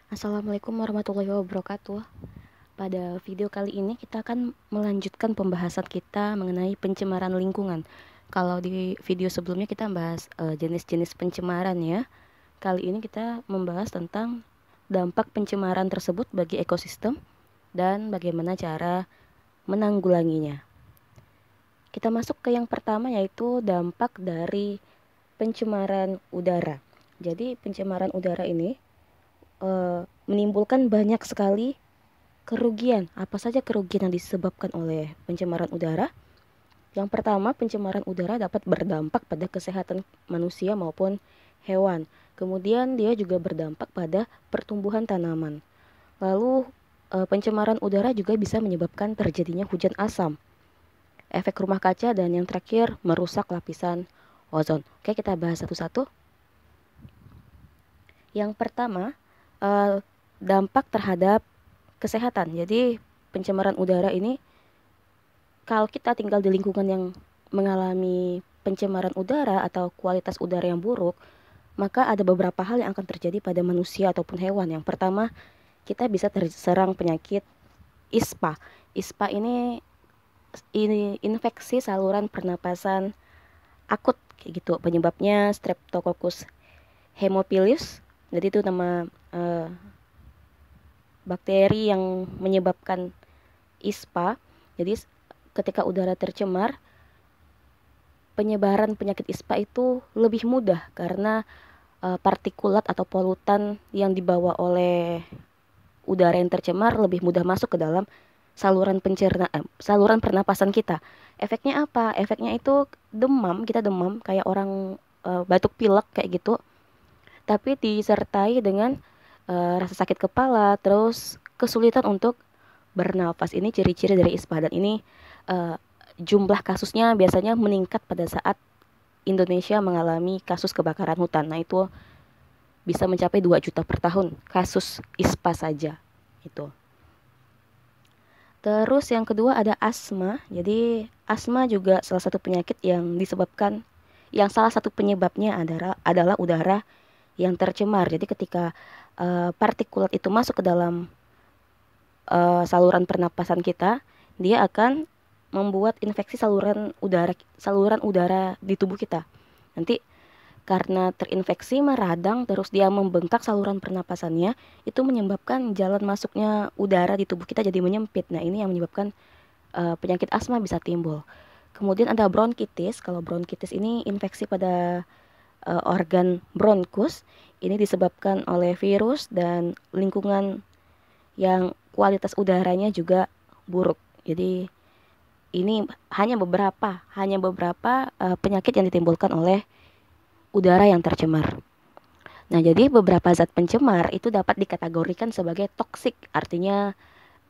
Assalamualaikum warahmatullahi wabarakatuh. Pada video kali ini kita akan melanjutkan pembahasan kita mengenai pencemaran lingkungan. Kalau di video sebelumnya kita membahas jenis-jenis pencemaran ya. Kali ini kita membahas tentang dampak pencemaran tersebut bagi ekosistem dan bagaimana cara menanggulanginya. Kita masuk ke yang pertama yaitu dampak dari pencemaran udara. Jadi pencemaran udara ini menimbulkan banyak sekali kerugian. Apa saja kerugian yang disebabkan oleh pencemaran udara? Yang pertama, pencemaran udara dapat berdampak pada kesehatan manusia maupun hewan. Kemudian dia juga berdampak pada pertumbuhan tanaman. Lalu pencemaran udara juga bisa menyebabkan terjadinya hujan asam, efek rumah kaca, dan yang terakhir merusak lapisan ozon. Oke, kita bahas satu-satu. Yang pertama, dampak terhadap kesehatan. Jadi pencemaran udara ini, kalau kita tinggal di lingkungan yang mengalami pencemaran udara atau kualitas udara yang buruk, maka ada beberapa hal yang akan terjadi pada manusia ataupun hewan. Yang pertama, kita bisa terserang penyakit ISPA. ISPA ini infeksi saluran pernapasan akut kayak gitu. Penyebabnya Streptococcus haemophilus. Jadi itu nama bakteri yang menyebabkan ISPA. Jadi ketika udara tercemar, penyebaran penyakit ISPA itu lebih mudah karena partikulat atau polutan yang dibawa oleh udara yang tercemar lebih mudah masuk ke dalam saluran pernapasan kita. Efeknya apa? Efeknya itu demam, kita demam kayak orang batuk pilek kayak gitu, tapi disertai dengan rasa sakit kepala, terus kesulitan untuk bernafas. Ini ciri-ciri dari ISPA, dan ini jumlah kasusnya biasanya meningkat pada saat Indonesia mengalami kasus kebakaran hutan. Nah, itu bisa mencapai 2 juta per tahun kasus ISPA saja. Itu. Terus yang kedua ada asma. Jadi asma juga salah satu penyakit yang salah satu penyebabnya adalah udara yang tercemar. Jadi ketika partikulat itu masuk ke dalam saluran pernapasan kita, dia akan membuat infeksi saluran udara di tubuh kita. Nanti karena terinfeksi meradang, terus dia membengkak saluran pernapasannya, itu menyebabkan jalan masuknya udara di tubuh kita jadi menyempit. Nah, ini yang menyebabkan penyakit asma bisa timbul. Kemudian ada bronkitis. Kalau bronkitis ini infeksi pada organ bronkus. Ini disebabkan oleh virus dan lingkungan yang kualitas udaranya juga buruk. Jadi ini hanya beberapa penyakit yang ditimbulkan oleh udara yang tercemar. Nah, jadi beberapa zat pencemar itu dapat dikategorikan sebagai toksik, artinya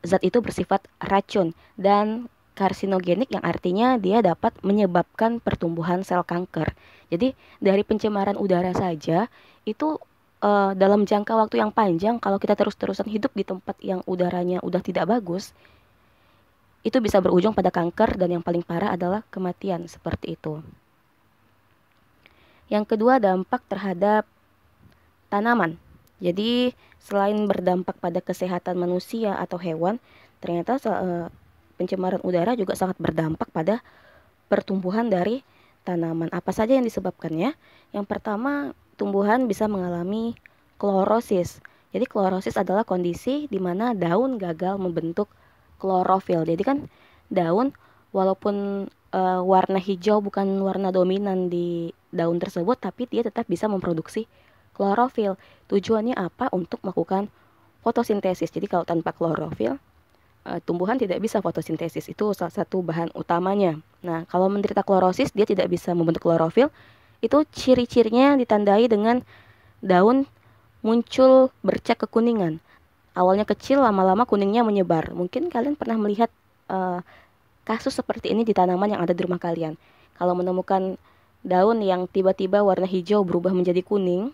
zat itu bersifat racun, dan karsinogenik yang artinya dia dapat menyebabkan pertumbuhan sel kanker. Jadi dari pencemaran udara saja itu dalam jangka waktu yang panjang, kalau kita terus-terusan hidup di tempat yang udaranya udah tidak bagus, itu bisa berujung pada kanker, dan yang paling parah adalah kematian seperti itu. Yang kedua, dampak terhadap tanaman. Jadi selain berdampak pada kesehatan manusia atau hewan, ternyata pencemaran udara juga sangat berdampak pada pertumbuhan dari tanaman. Apa saja yang disebabkannya? Yang pertama, tumbuhan bisa mengalami klorosis. Jadi klorosis adalah kondisi di mana daun gagal membentuk klorofil. Jadi kan daun, walaupun warna hijau bukan warna dominan di daun tersebut, tapi dia tetap bisa memproduksi klorofil. Tujuannya apa? Untuk melakukan fotosintesis. Jadi kalau tanpa klorofil, tumbuhan tidak bisa fotosintesis. Itu salah satu bahan utamanya. Nah, kalau menderita klorosis, dia tidak bisa membentuk klorofil. Itu ciri-cirinya ditandai dengan daun muncul bercak kekuningan. Awalnya kecil, lama-lama kuningnya menyebar. Mungkin kalian pernah melihat kasus seperti ini di tanaman yang ada di rumah kalian. Kalau menemukan daun yang tiba-tiba warna hijau berubah menjadi kuning,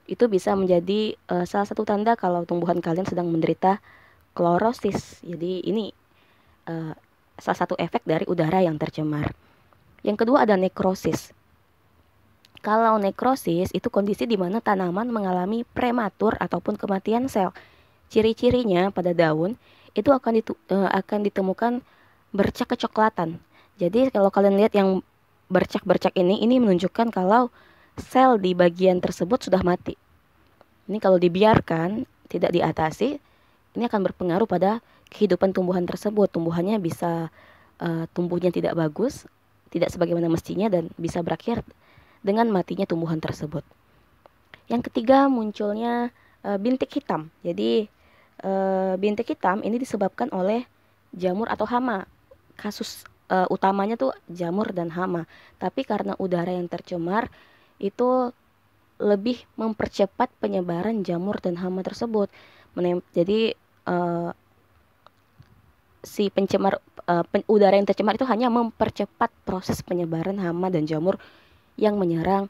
itu bisa menjadi salah satu tanda kalau tumbuhan kalian sedang menderita klorosis. Jadi ini salah satu efek dari udara yang tercemar. Yang kedua ada nekrosis. Kalau nekrosis itu kondisi di mana tanaman mengalami prematur ataupun kematian sel. Ciri-cirinya pada daun itu akan ditemukan bercak kecoklatan. Jadi kalau kalian lihat yang bercak-bercak ini menunjukkan kalau sel di bagian tersebut sudah mati. Ini kalau dibiarkan, tidak diatasi, ini akan berpengaruh pada kehidupan tumbuhan tersebut. Tumbuhannya bisa tumbuhnya tidak bagus, tidak sebagaimana mestinya, dan bisa berakhir dengan matinya tumbuhan tersebut. Yang ketiga munculnya bintik hitam. Jadi bintik hitam ini disebabkan oleh jamur atau hama. Kasus utamanya tuh jamur dan hama. Tapi karena udara yang tercemar itu lebih mempercepat penyebaran jamur dan hama tersebut. Jadi si udara yang tercemar itu hanya mempercepat proses penyebaran hama dan jamur yang menyerang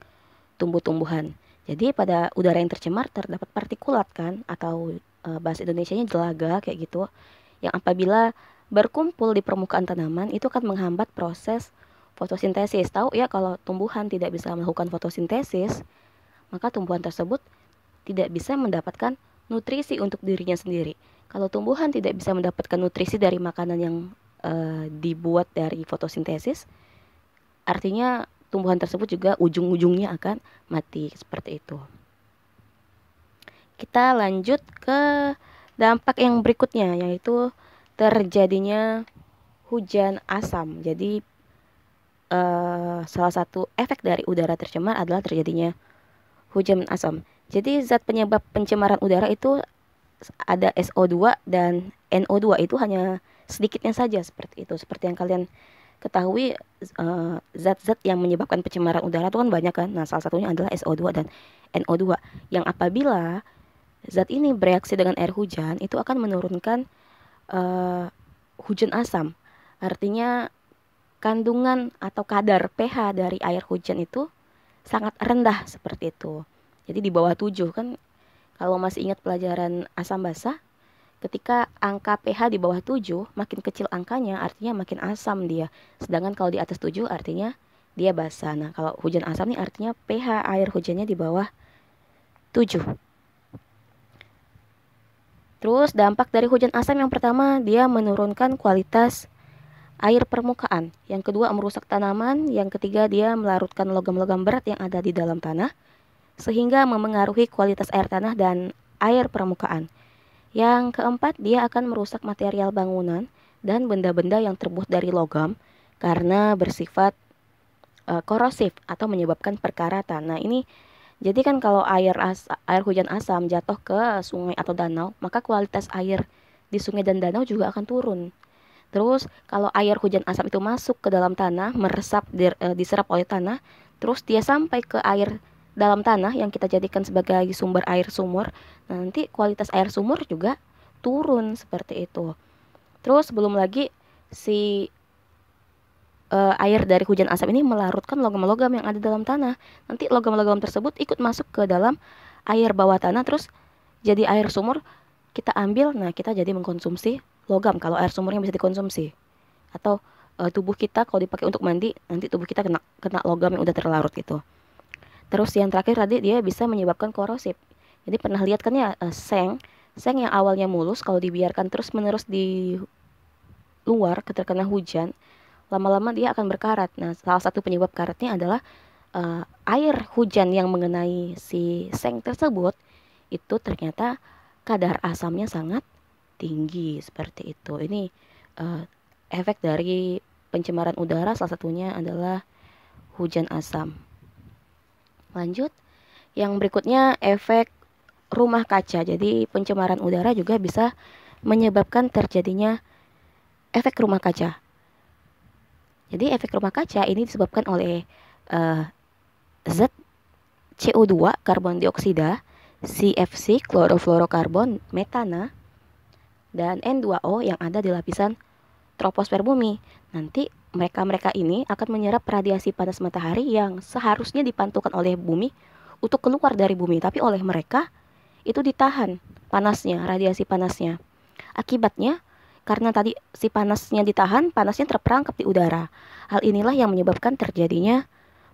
tumbuh-tumbuhan. Jadi pada udara yang tercemar terdapat partikulat kan, atau bahasa Indonesianya jelaga kayak gitu, yang apabila berkumpul di permukaan tanaman itu akan menghambat proses fotosintesis. Tahu ya kalau tumbuhan tidak bisa melakukan fotosintesis, maka tumbuhan tersebut tidak bisa mendapatkan nutrisi untuk dirinya sendiri. Kalau tumbuhan tidak bisa mendapatkan nutrisi dari makanan yang dibuat dari fotosintesis, artinya tumbuhan tersebut juga ujung-ujungnya akan mati seperti itu. Kita lanjut ke dampak yang berikutnya, yaitu terjadinya hujan asam. Jadi salah satu efek dari udara tercemar adalah terjadinya hujan asam. Jadi zat penyebab pencemaran udara itu ada SO2 dan NO2, itu hanya sedikitnya saja seperti itu. Seperti yang kalian ketahui, zat-zat yang menyebabkan pencemaran udara itu kan banyak kan. Nah, salah satunya adalah SO2 dan NO2, yang apabila zat ini bereaksi dengan air hujan itu akan menurunkan hujan asam. Artinya kandungan atau kadar pH dari air hujan itu sangat rendah seperti itu. Jadi di bawah 7 kan, kalau masih ingat pelajaran asam basa, ketika angka pH di bawah 7, makin kecil angkanya artinya makin asam dia. Sedangkan kalau di atas 7 artinya dia basa. Nah, kalau hujan asam ini artinya pH air hujannya di bawah 7. Terus dampak dari hujan asam yang pertama, dia menurunkan kualitas air permukaan. Yang kedua, merusak tanaman. Yang ketiga, dia melarutkan logam-logam berat yang ada di dalam tanah, sehingga memengaruhi kualitas air tanah dan air permukaan. Yang keempat, dia akan merusak material bangunan dan benda-benda yang terbuat dari logam karena bersifat korosif atau menyebabkan perkaratan. Nah, ini jadi kan kalau air hujan asam jatuh ke sungai atau danau, maka kualitas air di sungai dan danau juga akan turun. Terus kalau air hujan asam itu masuk ke dalam tanah, meresap, diserap oleh tanah, terus dia sampai ke air dalam tanah yang kita jadikan sebagai sumber air sumur, nanti kualitas air sumur juga turun seperti itu. Terus belum lagi si air dari hujan asam ini melarutkan logam-logam yang ada dalam tanah. Nanti logam-logam tersebut ikut masuk ke dalam air bawah tanah, terus jadi air sumur, kita ambil, nah kita jadi mengkonsumsi logam kalau air sumurnya bisa dikonsumsi. Atau tubuh kita kalau dipakai untuk mandi, nanti tubuh kita kena logam yang udah terlarut gitu. Terus yang terakhir tadi, dia bisa menyebabkan korosif. Jadi pernah lihat kan ya, seng yang awalnya mulus, kalau dibiarkan terus menerus di luar terkena hujan, lama-lama dia akan berkarat. Nah, salah satu penyebab karatnya adalah air hujan yang mengenai si seng tersebut itu ternyata kadar asamnya sangat tinggi seperti itu. Ini efek dari pencemaran udara, salah satunya adalah hujan asam. Lanjut, yang berikutnya efek rumah kaca. Jadi pencemaran udara juga bisa menyebabkan terjadinya efek rumah kaca. Jadi efek rumah kaca ini disebabkan oleh zat CO2, karbon dioksida, CFC, klorofluorokarbon, metana, dan N2O yang ada di lapisan troposfer bumi. Nanti mereka ini akan menyerap radiasi panas matahari yang seharusnya dipantulkan oleh bumi untuk keluar dari bumi, tapi oleh mereka itu ditahan panasnya, radiasi panasnya. Akibatnya, karena tadi si panasnya ditahan, panasnya terperangkap di udara. Hal inilah yang menyebabkan terjadinya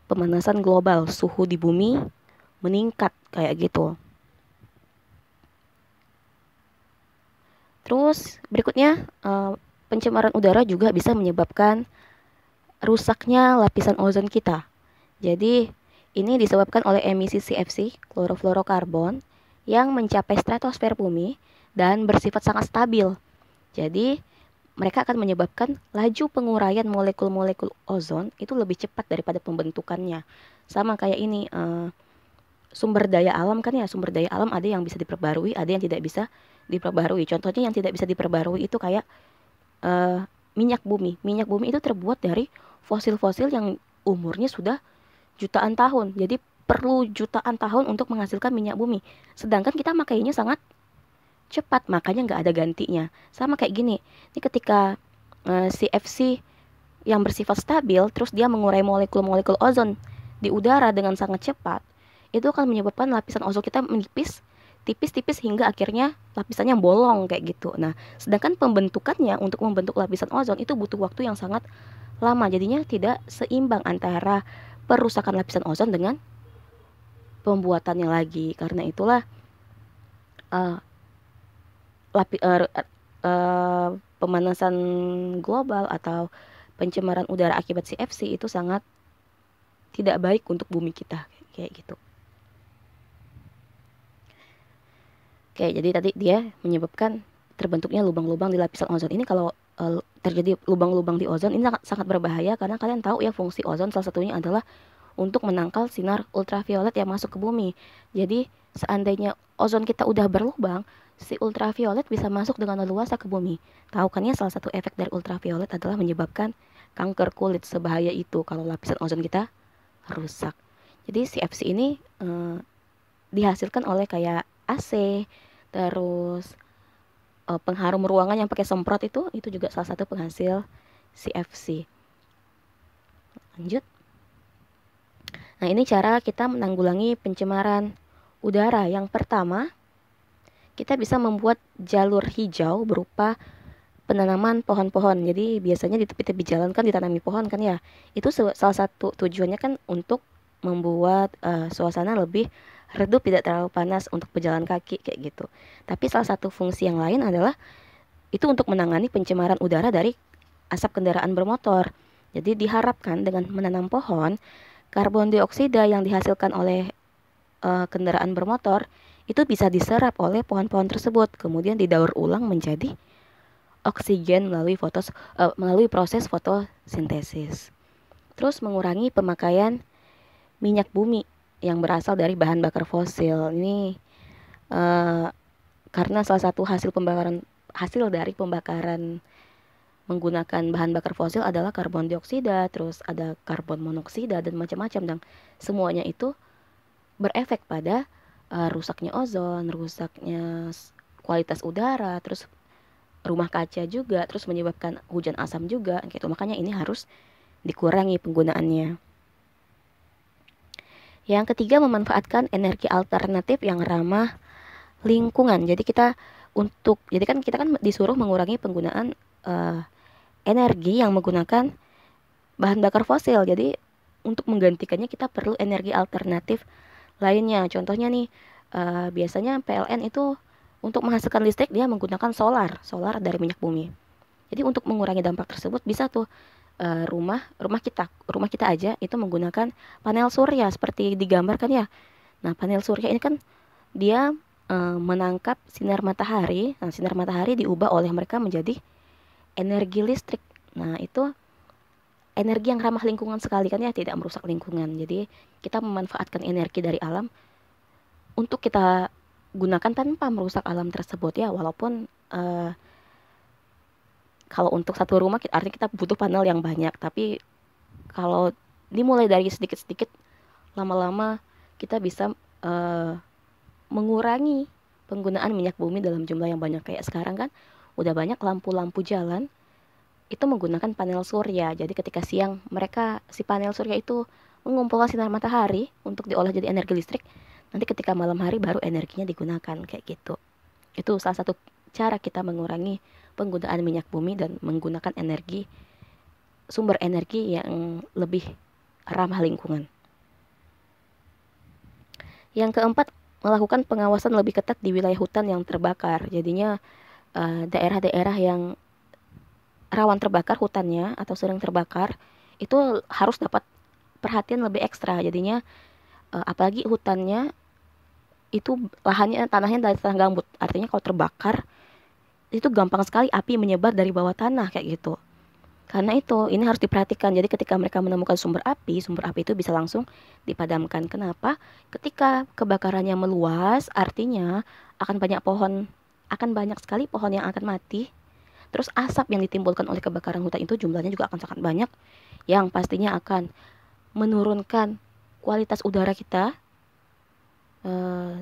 pemanasan global, suhu di bumi meningkat kayak gitu. Terus berikutnya, pencemaran udara juga bisa menyebabkan rusaknya lapisan ozon kita. Jadi ini disebabkan oleh emisi CFC, klorofluorokarbon, yang mencapai stratosfer bumi dan bersifat sangat stabil. Jadi mereka akan menyebabkan laju penguraian molekul-molekul ozon itu lebih cepat daripada pembentukannya. Sama kayak ini, sumber daya alam kan ya, sumber daya alam ada yang bisa diperbarui, ada yang tidak bisa diperbarui. Contohnya yang tidak bisa diperbarui itu kayak minyak bumi. Minyak bumi itu terbuat dari fosil-fosil yang umurnya sudah jutaan tahun. Jadi perlu jutaan tahun untuk menghasilkan minyak bumi. Sedangkan kita makainya sangat cepat, makanya nggak ada gantinya. Sama kayak gini, ini ketika CFC yang bersifat stabil, terus dia mengurai molekul-molekul ozon di udara dengan sangat cepat, itu akan menyebabkan lapisan ozon kita menipis, tipis-tipis hingga akhirnya lapisannya bolong kayak gitu. Nah, sedangkan pembentukannya untuk membentuk lapisan ozon itu butuh waktu yang sangat lama, jadinya tidak seimbang antara perusakan lapisan ozon dengan pembuatannya lagi. Karena itulah uh, pemanasan global atau pencemaran udara akibat CFC itu sangat tidak baik untuk bumi kita kayak gitu. Oke, jadi tadi dia menyebabkan terbentuknya lubang-lubang di lapisan ozon. Ini kalau terjadi lubang-lubang di ozon ini sangat berbahaya karena kalian tahu ya fungsi ozon salah satunya adalah untuk menangkal sinar ultraviolet yang masuk ke bumi. Jadi seandainya ozon kita udah berlubang, si ultraviolet bisa masuk dengan leluasa ke bumi. Tahu kan ya salah satu efek dari ultraviolet adalah menyebabkan kanker kulit. Sebahaya itu kalau lapisan ozon kita rusak. Jadi CFC ini dihasilkan oleh kayak AC, terus pengharum ruangan yang pakai semprot itu juga salah satu penghasil CFC. Lanjut. Nah, ini cara kita menanggulangi pencemaran udara. Yang pertama, kita bisa membuat jalur hijau berupa penanaman pohon-pohon. Jadi biasanya di tepi-tepi jalan kan ditanami pohon kan ya. Itu salah satu tujuannya kan untuk membuat suasana lebih redup, tidak terlalu panas untuk pejalan kaki kayak gitu. Tapi salah satu fungsi yang lain adalah itu untuk menangani pencemaran udara dari asap kendaraan bermotor. Jadi diharapkan dengan menanam pohon, karbon dioksida yang dihasilkan oleh kendaraan bermotor itu bisa diserap oleh pohon-pohon tersebut, kemudian didaur ulang menjadi oksigen melalui proses fotosintesis. Terus mengurangi pemakaian minyak bumi yang berasal dari bahan bakar fosil. Ini karena salah satu hasil dari pembakaran menggunakan bahan bakar fosil adalah karbon dioksida, terus ada karbon monoksida dan macam-macam, dan semuanya itu berefek pada rusaknya ozon, rusaknya kualitas udara, terus rumah kaca juga, terus menyebabkan hujan asam juga gitu. Makanya ini harus dikurangi penggunaannya. Yang ketiga, memanfaatkan energi alternatif yang ramah lingkungan. Jadi kita kan disuruh mengurangi penggunaan energi yang menggunakan bahan bakar fosil. Jadi untuk menggantikannya kita perlu energi alternatif lainnya. Contohnya nih, biasanya PLN itu untuk menghasilkan listrik dia menggunakan solar dari minyak bumi. Jadi untuk mengurangi dampak tersebut bisa tuh rumah kita aja itu menggunakan panel surya seperti digambarkan ya. Nah, panel surya ini kan dia menangkap sinar matahari. Nah, sinar matahari diubah oleh mereka menjadi energi listrik. Nah, itu energi yang ramah lingkungan sekali kan ya, tidak merusak lingkungan. Jadi kita memanfaatkan energi dari alam untuk kita gunakan tanpa merusak alam tersebut ya. Walaupun kalau untuk satu rumah artinya kita butuh panel yang banyak, tapi kalau dimulai dari sedikit-sedikit, lama-lama kita bisa mengurangi penggunaan minyak bumi dalam jumlah yang banyak. Kayak sekarang kan udah banyak lampu-lampu jalan itu menggunakan panel surya. Jadi ketika siang si panel surya itu mengumpulkan sinar matahari untuk diolah jadi energi listrik. Nanti ketika malam hari baru energinya digunakan kayak gitu. Itu salah satu cara kita mengurangi penggunaan minyak bumi dan menggunakan sumber energi yang lebih ramah lingkungan. Yang keempat, melakukan pengawasan lebih ketat di wilayah hutan yang terbakar. Jadinya daerah-daerah yang rawan terbakar hutannya atau sering terbakar itu harus dapat perhatian lebih ekstra. Jadinya apalagi hutannya itu lahannya tanahnya dari tanah gambut. Artinya kalau terbakar itu gampang sekali api menyebar dari bawah tanah kayak gitu. Karena itu ini harus diperhatikan. Jadi ketika mereka menemukan sumber api itu bisa langsung dipadamkan. Kenapa? Ketika kebakarannya meluas, artinya akan banyak sekali pohon yang akan mati. Terus asap yang ditimbulkan oleh kebakaran hutan itu jumlahnya juga akan sangat banyak, yang pastinya akan menurunkan kualitas udara kita,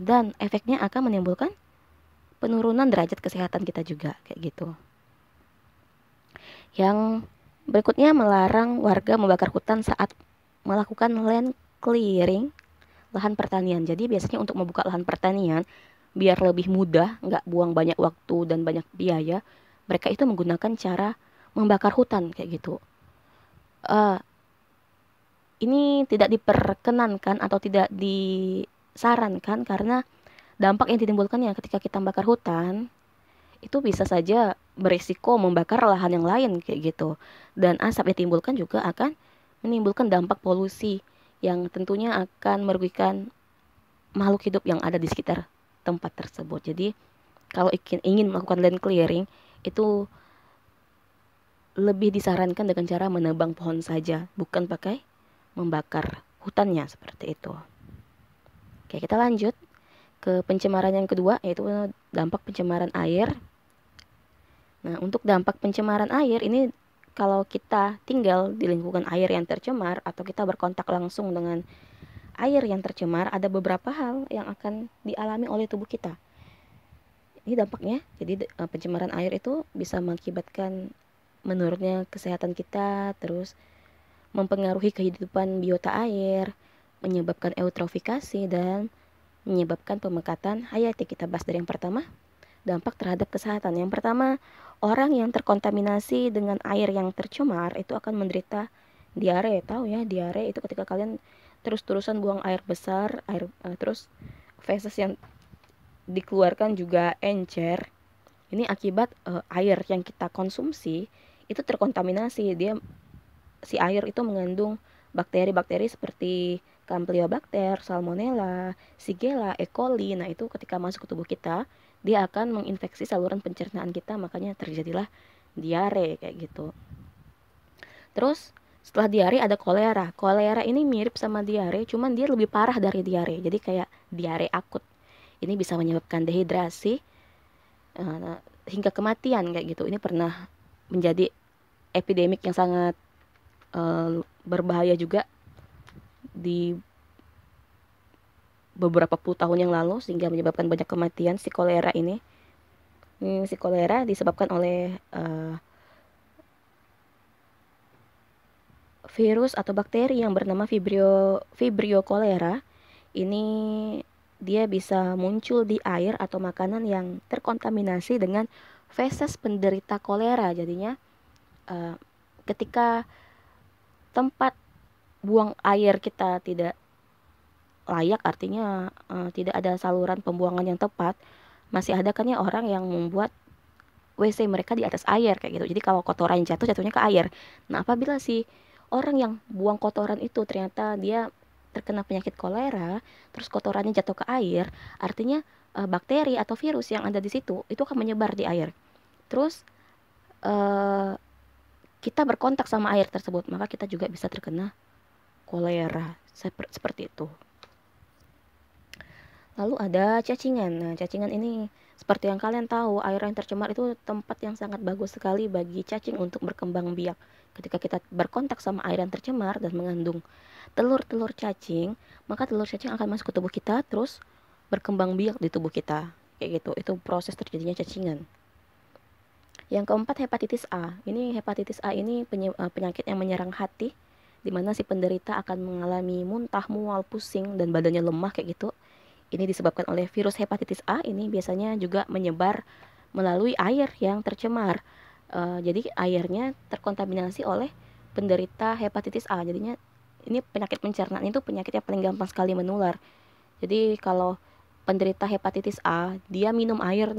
dan efeknya akan menimbulkan penurunan derajat kesehatan kita juga kayak gitu. Yang berikutnya, melarang warga membakar hutan saat melakukan land clearing, lahan pertanian. Jadi biasanya untuk membuka lahan pertanian biar lebih mudah, nggak buang banyak waktu dan banyak biaya, mereka itu menggunakan cara membakar hutan kayak gitu. Ini tidak diperkenankan atau tidak disarankan karena dampak yang ditimbulkannya ketika kita membakar hutan itu bisa saja berisiko membakar lahan yang lain kayak gitu. Dan asap yang ditimbulkan juga akan menimbulkan dampak polusi yang tentunya akan merugikan makhluk hidup yang ada di sekitar tempat tersebut. Jadi kalau ingin melakukan land clearing itu lebih disarankan dengan cara menebang pohon saja, bukan pakai membakar hutannya seperti itu. Oke, kita lanjut ke pencemaran yang kedua, yaitu dampak pencemaran air. Nah, untuk dampak pencemaran air ini, kalau kita tinggal di lingkungan air yang tercemar atau kita berkontak langsung dengan air yang tercemar, ada beberapa hal yang akan dialami oleh tubuh kita. Ini dampaknya. Jadi pencemaran air itu bisa mengakibatkan menurunnya kesehatan kita, terus mempengaruhi kehidupan biota air, menyebabkan eutrofikasi, dan menyebabkan pemekatan hayati. Kita bahas dari yang pertama, dampak terhadap kesehatan. Yang pertama, orang yang terkontaminasi dengan air yang tercemar itu akan menderita diare. Tahu ya, diare itu ketika kalian terus-terusan buang air besar, terus feses yang dikeluarkan juga encer. Ini akibat air yang kita konsumsi itu terkontaminasi. Si air itu mengandung bakteri-bakteri seperti Campylobacter, Salmonella, Shigella, E. coli. Nah, itu ketika masuk ke tubuh kita, dia akan menginfeksi saluran pencernaan kita, makanya terjadilah diare kayak gitu. Terus setelah diare ada kolera. Kolera ini mirip sama diare, cuman dia lebih parah dari diare. Jadi kayak diare akut. Ini bisa menyebabkan dehidrasi hingga kematian kayak gitu. Ini pernah menjadi epidemik yang sangat berbahaya juga di beberapa puluh tahun yang lalu, sehingga menyebabkan banyak kematian. Si kolera ini, si kolera disebabkan oleh virus atau bakteri yang bernama Vibrio cholera. Ini dia bisa muncul di air atau makanan yang terkontaminasi dengan feses penderita kolera. Jadinya ketika tempat buang air kita tidak layak, artinya tidak ada saluran pembuangan yang tepat, masih ada kan ya orang yang membuat WC mereka di atas air kayak gitu. Jadi kalau kotoran jatuhnya ke air. Nah, apabila si orang yang buang kotoran itu ternyata dia terkena penyakit kolera, terus kotorannya jatuh ke air, artinya bakteri atau virus yang ada di situ itu akan menyebar di air. Terus kita berkontak sama air tersebut, maka kita juga bisa terkena kolera seperti itu. Lalu ada cacingan. Nah, cacingan ini seperti yang kalian tahu, air yang tercemar itu tempat yang sangat bagus sekali bagi cacing untuk berkembang biak. Ketika kita berkontak sama air yang tercemar dan mengandung telur-telur cacing, maka telur cacing akan masuk ke tubuh kita terus berkembang biak di tubuh kita. Kayak gitu. Itu proses terjadinya cacingan. Yang keempat, hepatitis A. Hepatitis A ini penyakit yang menyerang hati, di mana si penderita akan mengalami muntah, mual, pusing, dan badannya lemah kayak gitu. Ini disebabkan oleh virus hepatitis A. Ini biasanya juga menyebar melalui air yang tercemar. Jadi airnya terkontaminasi oleh penderita hepatitis A. Jadinya ini penyakit pencernaan itu penyakit yang paling gampang sekali menular. Jadi kalau penderita hepatitis A, dia minum air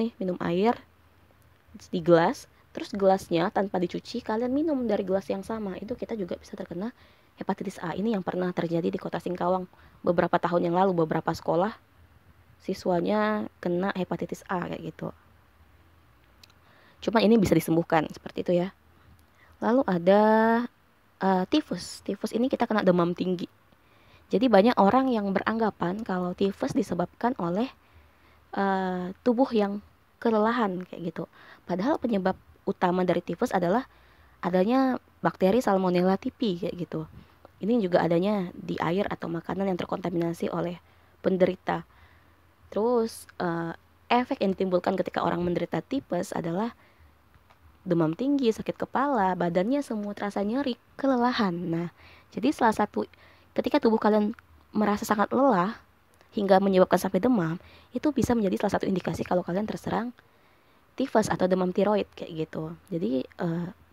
di gelas, terus gelasnya tanpa dicuci, kalian minum dari gelas yang sama, itu kita juga bisa terkena hepatitis A. Ini yang pernah terjadi di Kota Singkawang beberapa tahun yang lalu, beberapa sekolah siswanya kena hepatitis A kayak gitu. Cuma ini bisa disembuhkan seperti itu ya. Lalu ada tifus. Tifus ini kita kena demam tinggi. Jadi banyak orang yang beranggapan kalau tifus disebabkan oleh tubuh yang kelelahan kayak gitu. Padahal penyebab utama dari tifus adalah adanya bakteri Salmonella typhi kayak gitu. Ini juga adanya di air atau makanan yang terkontaminasi oleh penderita. Terus efek yang ditimbulkan ketika orang menderita tifus adalah demam tinggi, sakit kepala, badannya semua terasa nyeri, kelelahan. Nah, jadi salah satu ketika tubuh kalian merasa sangat lelah hingga menyebabkan sampai demam, itu bisa menjadi salah satu indikasi kalau kalian terserang tifus atau demam tiroid kayak gitu. Jadi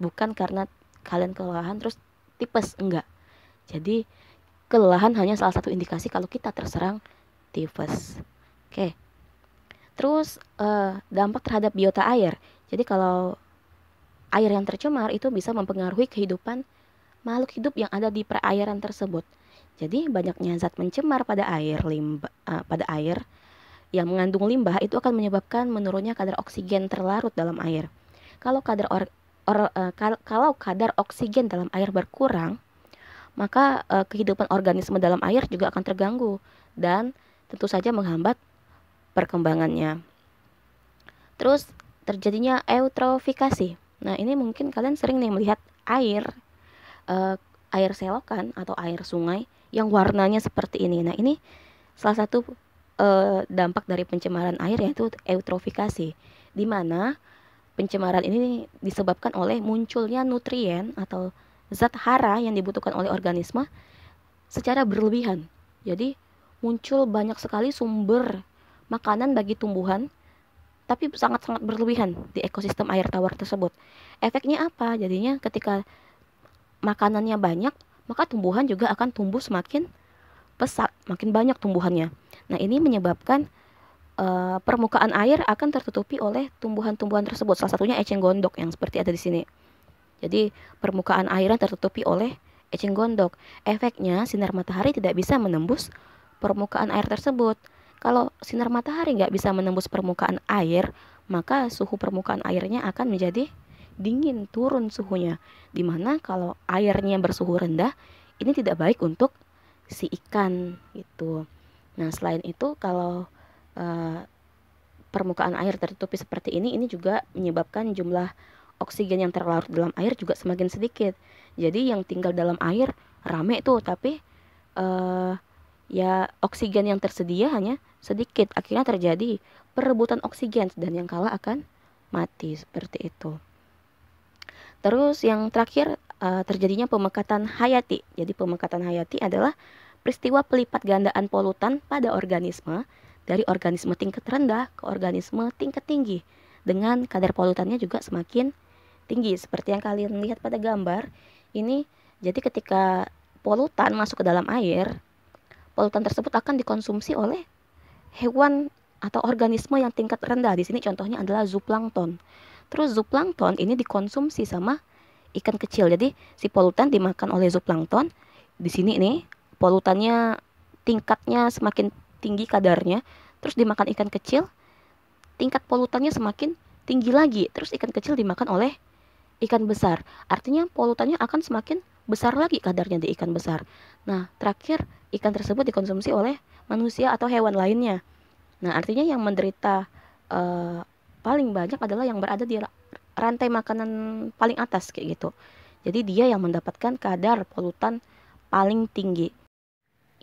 bukan karena kalian kelelahan terus tipes, enggak. Jadi kelelahan hanya salah satu indikasi kalau kita terserang tifus. Oke. Terus dampak terhadap biota air. Jadi kalau air yang tercemar itu bisa mempengaruhi kehidupan makhluk hidup yang ada di perairan tersebut. Jadi banyaknya zat pencemar pada air yang mengandung limbah itu akan menyebabkan menurunnya kadar oksigen terlarut dalam air. Kalau kadar oksigen dalam air berkurang, maka kehidupan organisme dalam air juga akan terganggu dan tentu saja menghambat perkembangannya. Terus terjadinya eutrofikasi. Nah, ini mungkin kalian sering nih melihat air selokan atau air sungai yang warnanya seperti ini. Nah, ini salah satu dampak dari pencemaran air yaitu eutrofikasi, di mana pencemaran ini disebabkan oleh munculnya nutrien atau zat hara yang dibutuhkan oleh organisme secara berlebihan. Jadi muncul banyak sekali sumber makanan bagi tumbuhan tapi sangat-sangat berlebihan di ekosistem air tawar tersebut. Efeknya apa? Jadinya ketika makanannya banyak, maka tumbuhan juga akan tumbuh semakin pesat, makin banyak tumbuhannya. Nah, ini menyebabkan permukaan air akan tertutupi oleh tumbuhan-tumbuhan tersebut. Salah satunya eceng gondok yang seperti ada di sini. Jadi, permukaan airnya tertutupi oleh eceng gondok. Efeknya, sinar matahari tidak bisa menembus permukaan air tersebut. Kalau sinar matahari nggak bisa menembus permukaan air, maka suhu permukaan airnya akan menjadi dingin, turun suhunya. Dimana kalau airnya bersuhu rendah, ini tidak baik untuk si ikan gitu. Nah, selain itu kalau permukaan air tertutupi seperti ini juga menyebabkan jumlah oksigen yang terlarut dalam air juga semakin sedikit. Jadi yang tinggal dalam air rame tuh, tapi ya oksigen yang tersedia hanya sedikit. Akhirnya terjadi perebutan oksigen dan yang kalah akan mati seperti itu. Terus yang terakhir terjadinya pemekatan hayati. Jadi pemekatan hayati adalah peristiwa pelipat gandaan polutan pada organisme dari organisme tingkat rendah ke organisme tingkat tinggi dengan kadar polutannya juga semakin tinggi. Seperti yang kalian lihat pada gambar ini, jadi ketika polutan masuk ke dalam air, polutan tersebut akan dikonsumsi oleh hewan atau organisme yang tingkat rendah. Di sini contohnya adalah zooplankton. Terus zooplankton ini dikonsumsi sama ikan kecil. Jadi si polutan dimakan oleh zooplankton. Di sini nih polutannya tingkatnya semakin tinggi kadarnya. Terus dimakan ikan kecil, tingkat polutannya semakin tinggi lagi. Terus ikan kecil dimakan oleh ikan besar. Artinya polutannya akan semakin besar lagi kadarnya di ikan besar. Nah, terakhir ikan tersebut dikonsumsi oleh manusia atau hewan lainnya. Nah, artinya yang menderita paling banyak adalah yang berada di rantai makanan paling atas kayak gitu. Jadi dia yang mendapatkan kadar polutan paling tinggi.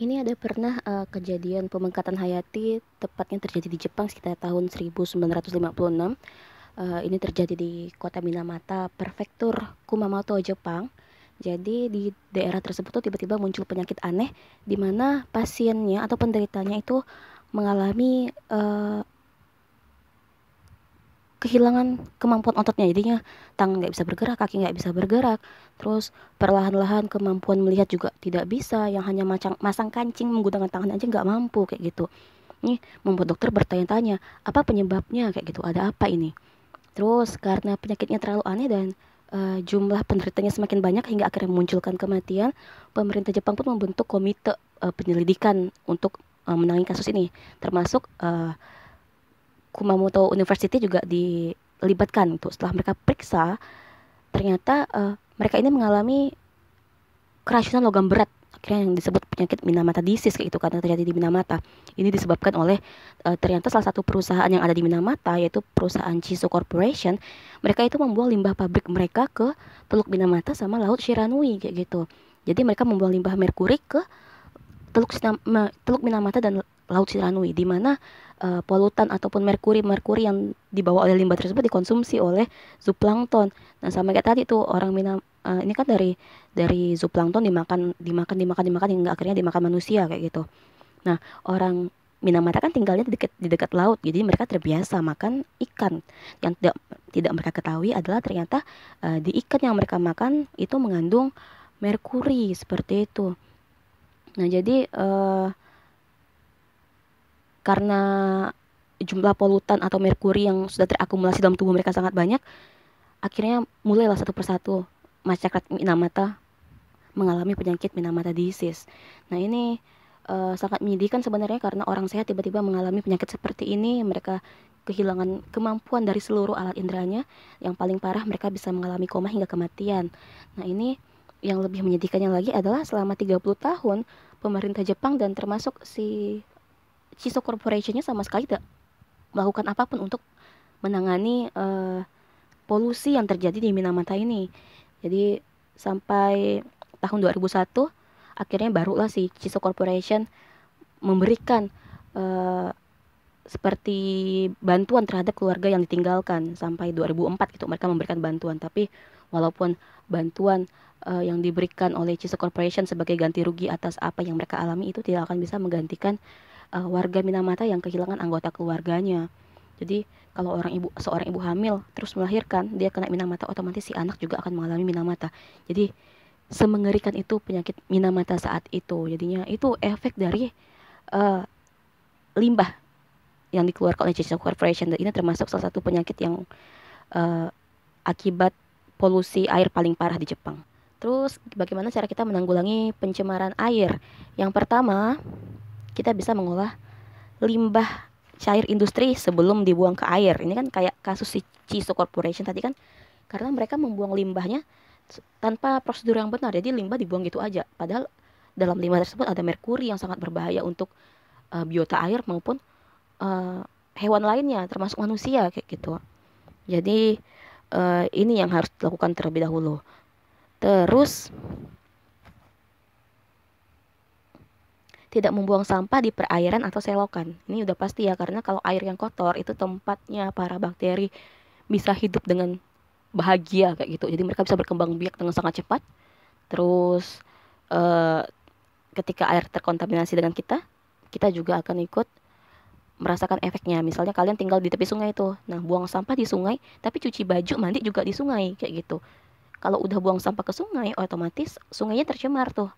Ini ada pernah kejadian pemengkatan hayati, tepatnya terjadi di Jepang sekitar tahun 1956. Ini terjadi di kota Minamata, prefektur Kumamoto, Jepang. Jadi di daerah tersebut tuh tiba-tiba muncul penyakit aneh di mana pasiennya atau penderitanya itu mengalami kehilangan kemampuan ototnya, jadinya tangan nggak bisa bergerak, kaki nggak bisa bergerak, terus perlahan-lahan kemampuan melihat juga tidak bisa, yang hanya masang kancing menggunakan tangan aja nggak mampu kayak gitu. Ini membuat dokter bertanya-tanya, apa penyebabnya kayak gitu, ada apa ini. Terus karena penyakitnya terlalu aneh dan jumlah penderitanya semakin banyak hingga akhirnya memunculkan kematian, pemerintah Jepang pun membentuk komite penyelidikan untuk menangani kasus ini, termasuk Kumamoto University juga dilibatkan tuh. Setelah mereka periksa, ternyata mereka ini mengalami keracunan logam berat, akhirnya yang disebut penyakit Minamata disease kayak itu, karena terjadi di Minamata. Ini disebabkan oleh ternyata salah satu perusahaan yang ada di Minamata, yaitu perusahaan Chiso Corporation. Mereka itu membuang limbah pabrik mereka ke Teluk Minamata sama Laut Shiranui kayak gitu. Jadi mereka membuang limbah merkuri ke Teluk Minamata dan Laut Shiranui, di mana polutan ataupun merkuri yang dibawa oleh limbah tersebut dikonsumsi oleh zooplankton. Nah, sama kayak tadi tuh orang ini kan dari zooplankton dimakan hingga akhirnya dimakan manusia kayak gitu. Nah, orang Minamata kan tinggalnya di dekat laut, jadi mereka terbiasa makan ikan. Yang tidak mereka ketahui adalah ternyata di ikan yang mereka makan itu mengandung merkuri seperti itu. Nah, jadi karena jumlah polutan atau merkuri yang sudah terakumulasi dalam tubuh mereka sangat banyak, akhirnya mulailah satu persatu masyarakat Minamata mengalami penyakit Minamata disease. Nah, ini sangat menyedihkan sebenarnya, karena orang sehat tiba-tiba mengalami penyakit seperti ini. Mereka kehilangan kemampuan dari seluruh alat inderanya. Yang paling parah, mereka bisa mengalami koma hingga kematian. Nah, ini yang lebih menyedihkannya lagi adalah selama 30 tahun pemerintah Jepang dan termasuk si Chiso Corporation-nya sama sekali tidak melakukan apapun untuk menangani polusi yang terjadi di Minamata ini. Jadi sampai tahun 2001 akhirnya barulah si Chiso Corporation memberikan seperti bantuan terhadap keluarga yang ditinggalkan. Sampai 2004 gitu mereka memberikan bantuan, tapi walaupun bantuan yang diberikan oleh Chiso Corporation sebagai ganti rugi atas apa yang mereka alami itu tidak akan bisa menggantikan warga Minamata yang kehilangan anggota keluarganya. Jadi kalau seorang ibu hamil terus melahirkan, dia kena Minamata, otomatis si anak juga akan mengalami Minamata. Jadi semengerikan itu penyakit Minamata saat itu. Jadinya itu efek dari uh, limbah yang dikeluarkan oleh Chiso Corporation, dan ini termasuk salah satu penyakit yang uh, akibat polusi air paling parah di Jepang. Terus bagaimana cara kita menanggulangi pencemaran air? Yang pertama, kita bisa mengolah limbah cair industri sebelum dibuang ke air. Ini kan kayak kasus si Chiso Corporation tadi kan, karena mereka membuang limbahnya tanpa prosedur yang benar. Jadi limbah dibuang gitu aja. Padahal dalam limbah tersebut ada merkuri yang sangat berbahaya untuk biota air maupun hewan lainnya, termasuk manusia kayak gitu. Jadi ini yang harus dilakukan terlebih dahulu. Terus tidak membuang sampah di perairan atau selokan. Ini udah pasti ya, karena kalau air yang kotor itu tempatnya para bakteri bisa hidup dengan bahagia kayak gitu. Jadi mereka bisa berkembang biak dengan sangat cepat. Terus eh, ketika air terkontaminasi dengan kita juga akan ikut merasakan efeknya. Misalnya kalian tinggal di tepi sungai itu, nah buang sampah di sungai, tapi cuci baju, mandi juga di sungai kayak gitu. Kalau udah buang sampah ke sungai, otomatis sungainya tercemar tuh.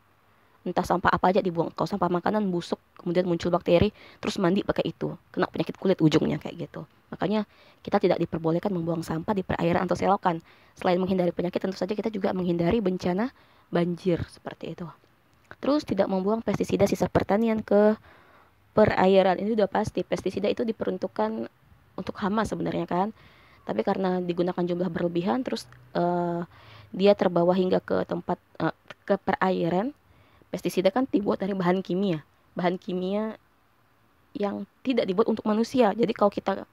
Entah sampah apa aja dibuang. Kalau sampah makanan busuk, kemudian muncul bakteri, terus mandi pakai itu, kena penyakit kulit ujungnya kayak gitu. Makanya kita tidak diperbolehkan membuang sampah di perairan atau selokan. Selain menghindari penyakit, tentu saja kita juga menghindari bencana banjir seperti itu. Terus tidak membuang pestisida sisa pertanian ke perairan. Ini udah pasti. Pestisida itu diperuntukkan untuk hama sebenarnya kan. Tapi karena digunakan jumlah berlebihan, terus dia terbawa hingga ke tempat ke perairan. Pestisida kan dibuat dari bahan kimia yang tidak dibuat untuk manusia. Jadi kalau kita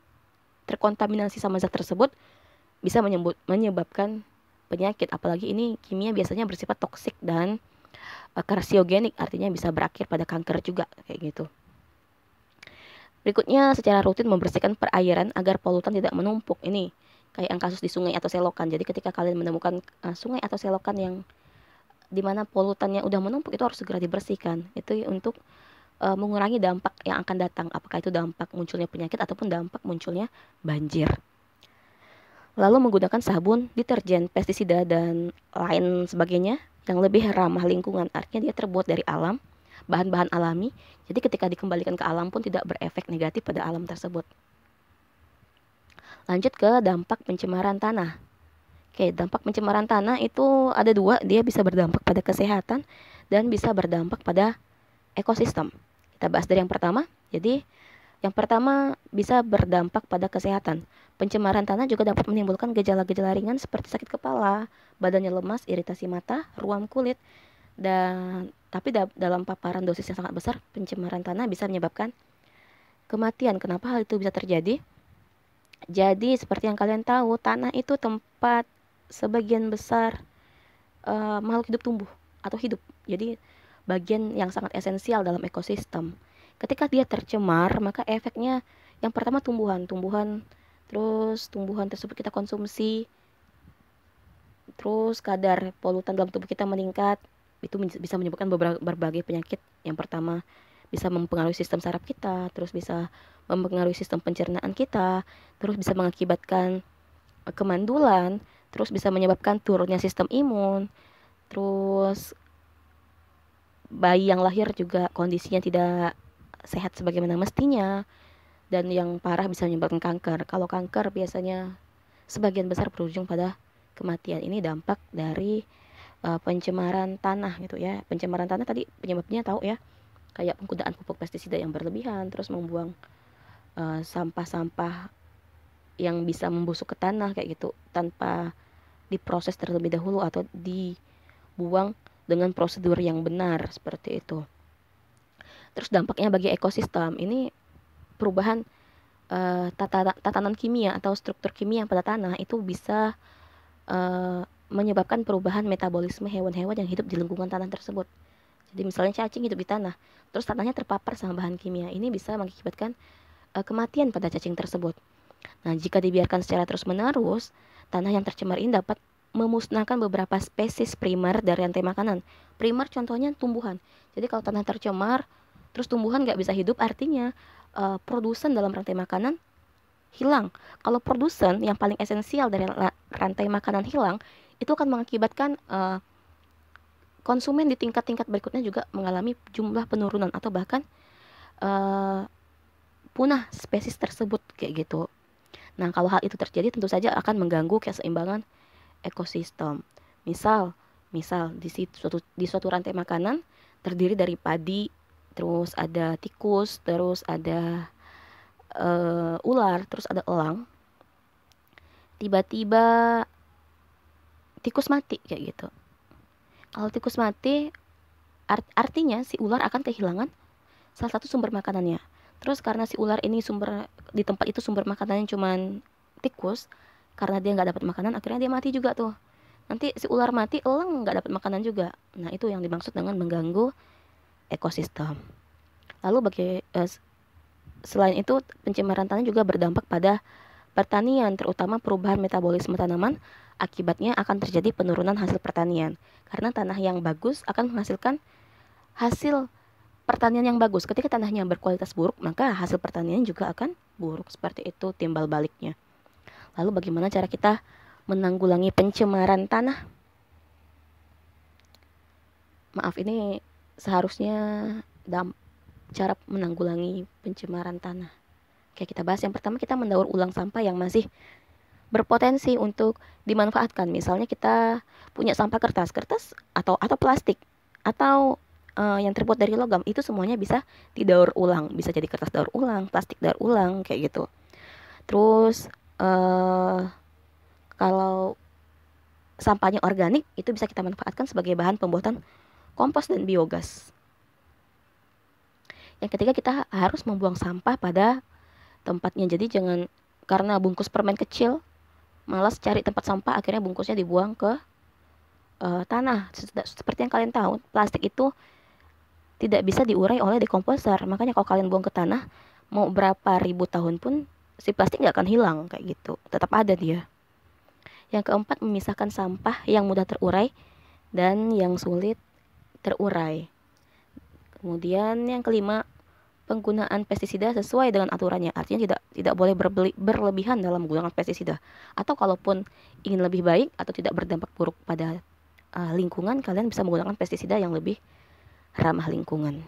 terkontaminasi sama zat tersebut, bisa menyebabkan penyakit. Apalagi ini kimia biasanya bersifat toksik dan karsiogenik, artinya bisa berakhir pada kanker juga kayak gitu. Berikutnya, secara rutin membersihkan perairan agar polutan tidak menumpuk. Ini kayak yang kasus di sungai atau selokan. Jadi ketika kalian menemukan sungai atau selokan yang dimana polutannya udah menumpuk, itu harus segera dibersihkan. Itu untuk mengurangi dampak yang akan datang. Apakah itu dampak munculnya penyakit ataupun dampak munculnya banjir. lalu menggunakan sabun, deterjen, pestisida, dan lain sebagainya yang lebih ramah lingkungan. Artinya dia terbuat dari alam, bahan-bahan alami, jadi ketika dikembalikan ke alam pun tidak berefek negatif pada alam tersebut. Lanjut ke dampak pencemaran tanah. Oke, dampak pencemaran tanah itu ada dua, dia bisa berdampak pada kesehatan dan bisa berdampak pada ekosistem. Kita bahas dari yang pertama. Jadi, yang pertama bisa berdampak pada kesehatan. Pencemaran tanah juga dapat menimbulkan gejala-gejala ringan seperti sakit kepala, badannya lemas, iritasi mata, ruam kulit, dan tapi dalam paparan dosis yang sangat besar, pencemaran tanah bisa menyebabkan kematian. Kenapa hal itu bisa terjadi? Jadi seperti yang kalian tahu, tanah itu tempat sebagian besar makhluk hidup tumbuh atau hidup. Jadi bagian yang sangat esensial dalam ekosistem. Ketika dia tercemar, maka efeknya yang pertama tumbuhan, terus tumbuhan tersebut kita konsumsi, terus kadar polutan dalam tubuh kita meningkat, itu bisa menyebabkan berbagai penyakit. Yang pertama bisa mempengaruhi sistem saraf kita, terus bisa mempengaruhi sistem pencernaan kita, terus bisa mengakibatkan kemandulan, terus bisa menyebabkan turunnya sistem imun, terus bayi yang lahir juga kondisinya tidak sehat sebagaimana mestinya, dan yang parah bisa menyebabkan kanker. Kalau kanker biasanya sebagian besar berujung pada kematian. Ini dampak dari pencemaran tanah gitu ya. Pencemaran tanah tadi penyebabnya tahu ya, kayak penggunaan pupuk pestisida yang berlebihan, terus membuang sampah-sampah yang bisa membusuk ke tanah kayak gitu tanpa diproses terlebih dahulu atau dibuang dengan prosedur yang benar seperti itu. Terus dampaknya bagi ekosistem ini perubahan tatanan kimia atau struktur kimia pada tanah itu bisa menyebabkan perubahan metabolisme hewan-hewan yang hidup di lingkungan tanah tersebut. Jadi misalnya cacing hidup di tanah, terus tanahnya terpapar sama bahan kimia, ini bisa mengakibatkan kematian pada cacing tersebut. Nah, jika dibiarkan secara terus-menerus, tanah yang tercemar ini dapat memusnahkan beberapa spesies primer dari rantai makanan. Primer contohnya tumbuhan. Jadi kalau tanah tercemar, terus tumbuhan nggak bisa hidup, artinya produsen dalam rantai makanan hilang. Kalau produsen yang paling esensial dari rantai makanan hilang, itu akan mengakibatkan konsumen di tingkat-tingkat berikutnya juga mengalami jumlah penurunan atau bahkan punah spesies tersebut kayak gitu. Nah, kalau hal itu terjadi tentu saja akan mengganggu keseimbangan ekosistem. Misal di suatu rantai makanan terdiri dari padi, terus ada tikus, terus ada ular, terus ada elang. Tiba-tiba tikus mati kayak gitu. Kalau tikus mati, artinya si ular akan kehilangan salah satu sumber makanannya. Terus karena si ular ini di tempat itu sumber makanannya cuman tikus, karena dia nggak dapat makanan, akhirnya dia mati juga tuh. Nanti si ular mati, elang nggak dapat makanan juga. Nah, itu yang dimaksud dengan mengganggu ekosistem. Lalu selain itu, pencemaran tanah juga berdampak pada pertanian, terutama perubahan metabolisme tanaman. Akibatnya akan terjadi penurunan hasil pertanian. Karena tanah yang bagus akan menghasilkan hasil pertanian yang bagus. Ketika tanahnya berkualitas buruk, maka hasil pertanian juga akan buruk. Seperti itu timbal baliknya. Lalu bagaimana cara kita menanggulangi pencemaran tanah? Maaf, ini seharusnya cara menanggulangi pencemaran tanah. Oke, kita bahas yang pertama, kita mendaur ulang sampah yang masih berpotensi untuk dimanfaatkan. Misalnya kita punya sampah kertas atau plastik atau yang terbuat dari logam, itu semuanya bisa didaur ulang. Bisa jadi kertas daur ulang, plastik daur ulang kayak gitu. Terus kalau sampahnya organik, itu bisa kita manfaatkan sebagai bahan pembuatan kompos dan biogas. Yang ketiga, kita harus membuang sampah pada tempatnya. Jadi jangan karena bungkus permen kecil malas cari tempat sampah, akhirnya bungkusnya dibuang ke tanah. Seperti yang kalian tahu, plastik itu tidak bisa diurai oleh dekomposer. Makanya kalau kalian buang ke tanah, mau berapa ribu tahun pun si plastik nggak akan hilang kayak gitu, tetap ada dia. Yang keempat, memisahkan sampah yang mudah terurai dan yang sulit terurai. Kemudian yang kelima, penggunaan pestisida sesuai dengan aturannya. Artinya tidak boleh berlebihan dalam menggunakan pestisida. Atau kalaupun ingin lebih baik atau tidak berdampak buruk pada lingkungan, kalian bisa menggunakan pestisida yang lebih ramah lingkungan.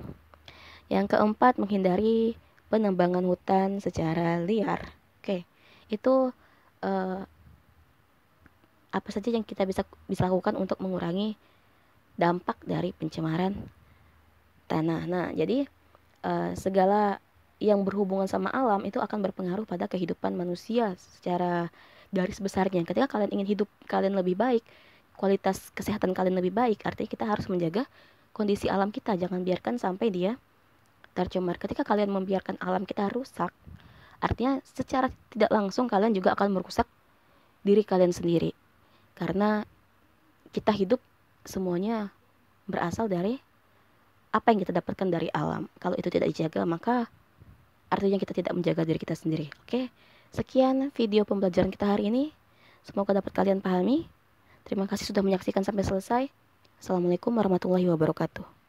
Yang keempat, menghindari penebangan hutan secara liar. Oke, itu apa saja yang kita bisa lakukan untuk mengurangi dampak dari pencemaran tanah. Nah, jadi segala yang berhubungan sama alam itu akan berpengaruh pada kehidupan manusia secara garis besarnya. Ketika kalian ingin hidup kalian lebih baik, kualitas kesehatan kalian lebih baik, artinya kita harus menjaga kondisi alam kita. Jangan biarkan sampai dia tercemar. Ketika kalian membiarkan alam kita rusak, artinya secara tidak langsung kalian juga akan merusak diri kalian sendiri. Karena kita hidup semuanya berasal dari apa yang kita dapatkan dari alam. Kalau itu tidak dijaga, maka artinya kita tidak menjaga diri kita sendiri. Oke, sekian video pembelajaran kita hari ini. Semoga dapat kalian pahami. Terima kasih sudah menyaksikan sampai selesai. Assalamualaikum warahmatullahi wabarakatuh.